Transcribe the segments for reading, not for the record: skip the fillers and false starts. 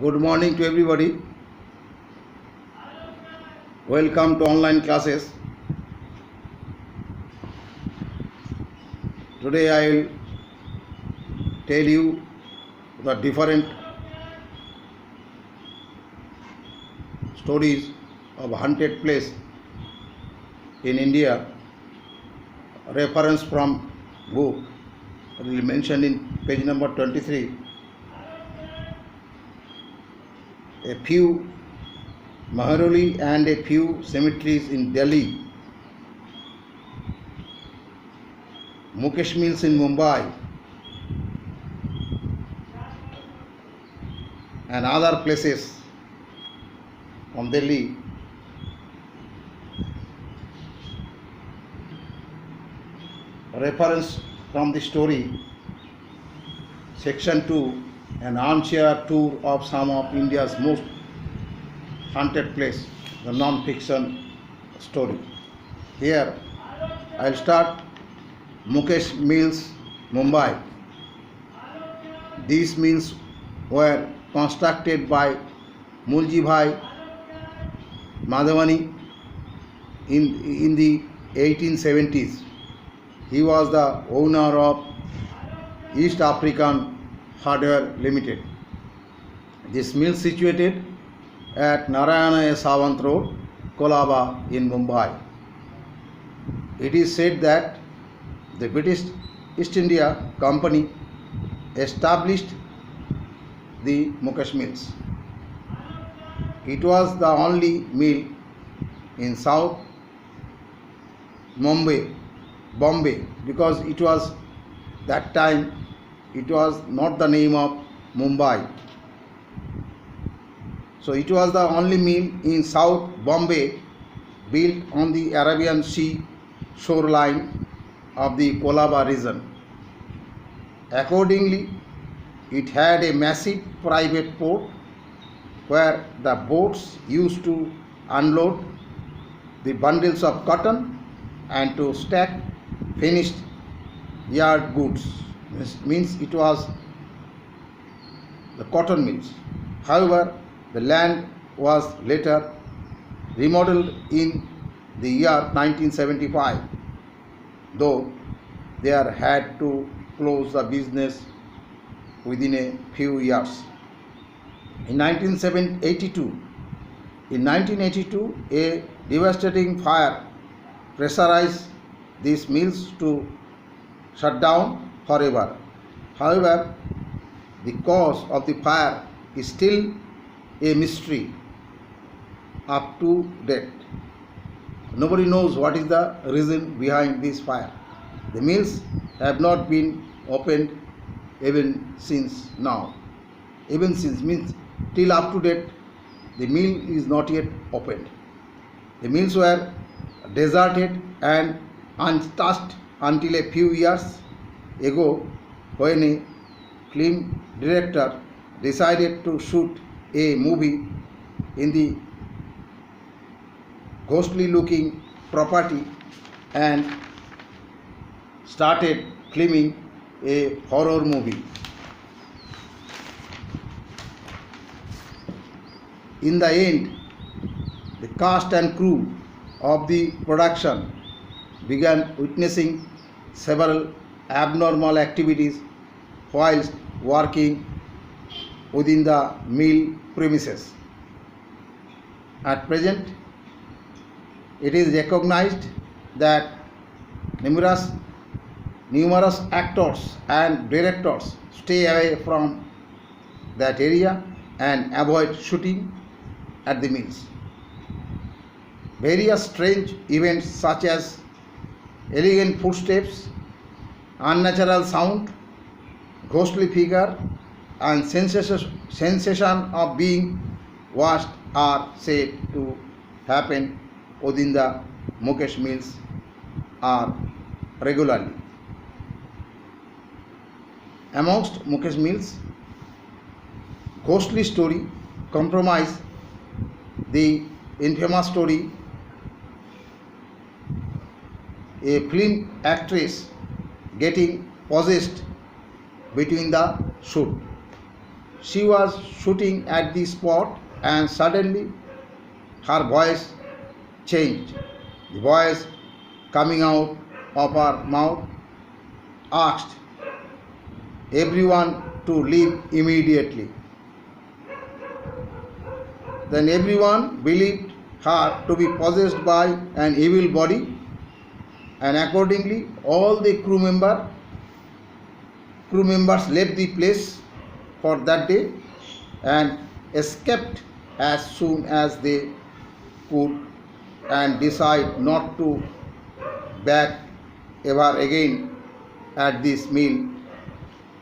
Good morning to everybody. Welcome to online classes. Today I will tell you the different stories of haunted place in India. Reference from book mentioned in page number 23. A few Maharoli and a few cemeteries in Delhi, Mukesh Mills in Mumbai, and other places from Delhi. Reference from the story, section 2, an armchair tour of some of India's most haunted place, the non-fiction story. Here I will start Mukesh Mills, Mumbai. These mills were constructed by Mulji Bhai Madhavani in the 1870s. He was the owner of East African Hardware Limited. This mill situated at Narayana A. Sawant Road, Kolaba in Mumbai. It is said that the British East India Company established the Mukesh Mills. It was the only mill in South Bombay, because it was that time it was not the name of Mumbai. So it was the only mill in South Bombay built on the Arabian Sea shoreline of the Kolaba region. Accordingly, it had a massive private port where the boats used to unload the bundles of cotton and to stack finished yard goods. Means it was the cotton mills. However, the land was later remodeled in the year 1975, though they had to close the business within a few years. In 1982, a devastating fire pressurized these mills to shut down forever. However, the cause of the fire is still a mystery up to date. Nobody knows what is the reason behind this fire. The mills have not been opened even since now. Even since means till up to date, the mill is not yet opened. The mills were deserted and untouched until a few years ago, when a film director decided to shoot a movie in the ghostly looking property and started filming a horror movie. In the end, the cast and crew of the production began witnessing several abnormal activities whilst working within the mill premises. At present, it is recognized that numerous actors and directors stay away from that area and avoid shooting at the mills. Various strange events such as elegant footsteps, unnatural sound, ghostly figure, and sensation of being watched are said to happen within the Mukesh Mills are regularly. Amongst Mukesh Mills, ghostly story comprise the infamous story a film actress getting possessed between the shoot. She was shooting at the spot and suddenly her voice changed. The voice coming out of her mouth asked everyone to leave immediately. Then everyone believed her to be possessed by an evil body, and accordingly all the crew members left the place for that day and escaped as soon as they could and decide not to back ever again at this mill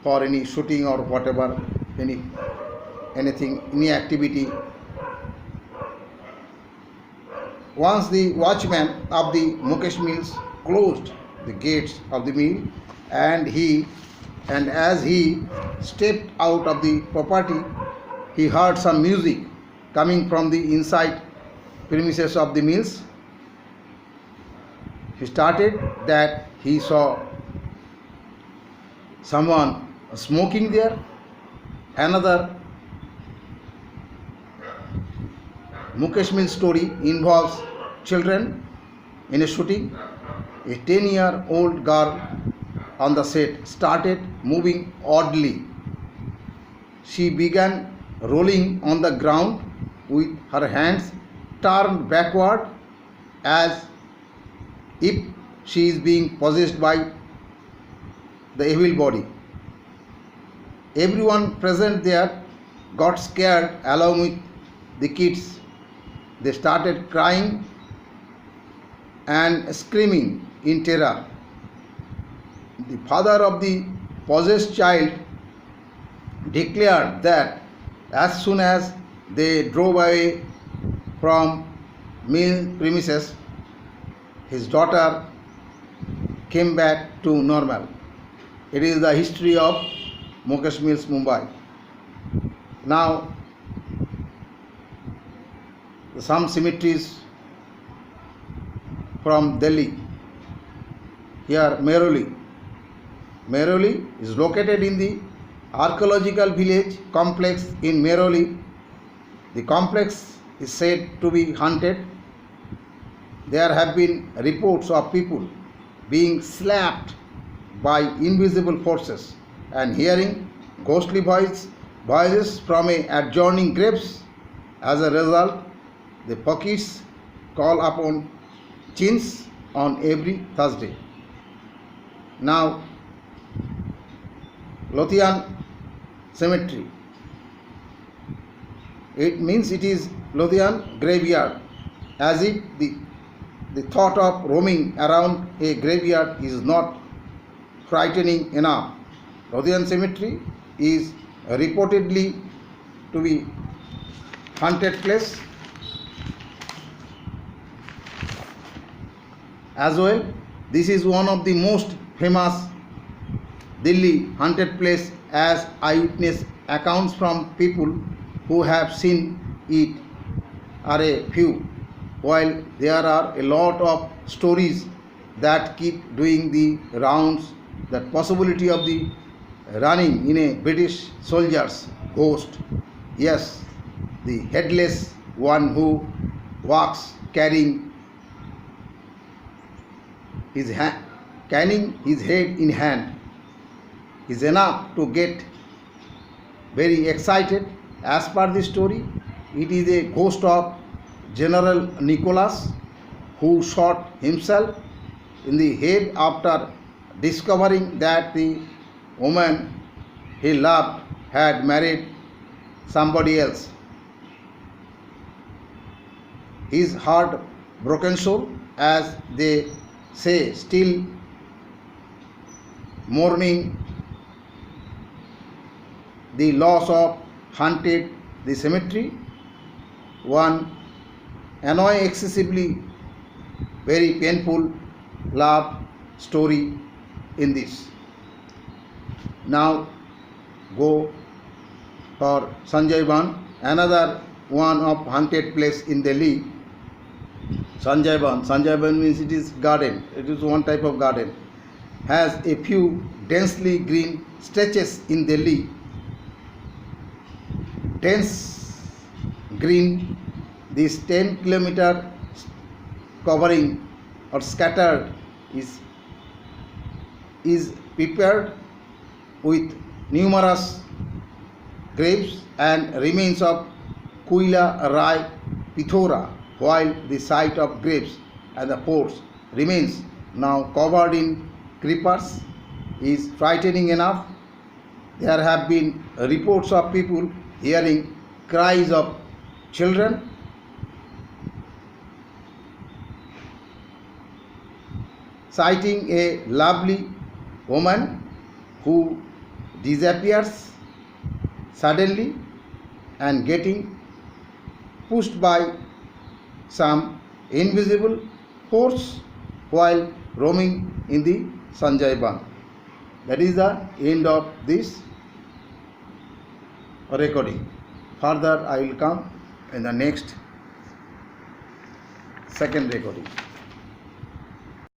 for any shooting or whatever, any activity. Once the watchman of the Mukesh Mills closed the gates of the mill, and as he stepped out of the property, he heard some music coming from the inside premises of the mills. He started that he saw someone smoking there. Another Mukesh Mill story involves children in a shooting. A 10-year-old girl on the set started moving oddly. She began rolling on the ground with her hands turned backward as if she is being possessed by the evil body. Everyone present there got scared along with the kids. They started crying and screaming in terror. The father of the possessed child declared that as soon as they drove away from mill premises, his daughter came back to normal. It is the history of Mukesh Mills, Mumbai. Now, some cemeteries from Delhi. Here, Mehrauli. Mehrauli is located in the archaeological village complex in Mehrauli. The complex is said to be haunted. There have been reports of people being slapped by invisible forces and hearing ghostly voices from adjoining graves. As a result, the Pakirs call upon chins on every Thursday. Now, Lothian Cemetery. It means it is Lothian graveyard, as if the thought of roaming around a graveyard is not frightening enough. Lothian Cemetery is reportedly to be haunted place as well. This is one of the most famous Delhi haunted place, as eyewitness accounts from people who have seen it are a few, while there are a lot of stories that keep doing the rounds. That possibility of the running in a British soldier's ghost. Yes, the headless one who walks carrying his head in hand is enough to get very excited. As per the story, it is a ghost of General Nicholas, who shot himself in the head after discovering that the woman he loved had married somebody else. His heart-broken soul, as they say, still mourning the loss of haunted the cemetery. One annoying, excessively very painful love story in this. Now go for Sanjay Ban, another one of haunted place in Delhi. Sanjay Ban means it is garden. It is one type of garden. Has a few densely green stretches in Delhi. dense green. This 10-kilometer covering or scattered is prepared with numerous graves and remains of Kuila Rai Pithora, while the site of graves and the forts remains now covered in creepers is frightening enough. There have been reports of people hearing cries of children, citing a lovely woman who disappears suddenly and getting pushed by some invisible force while roaming in the Sanjay Ban. That is the end of this recording. Further I will come in the next second recording.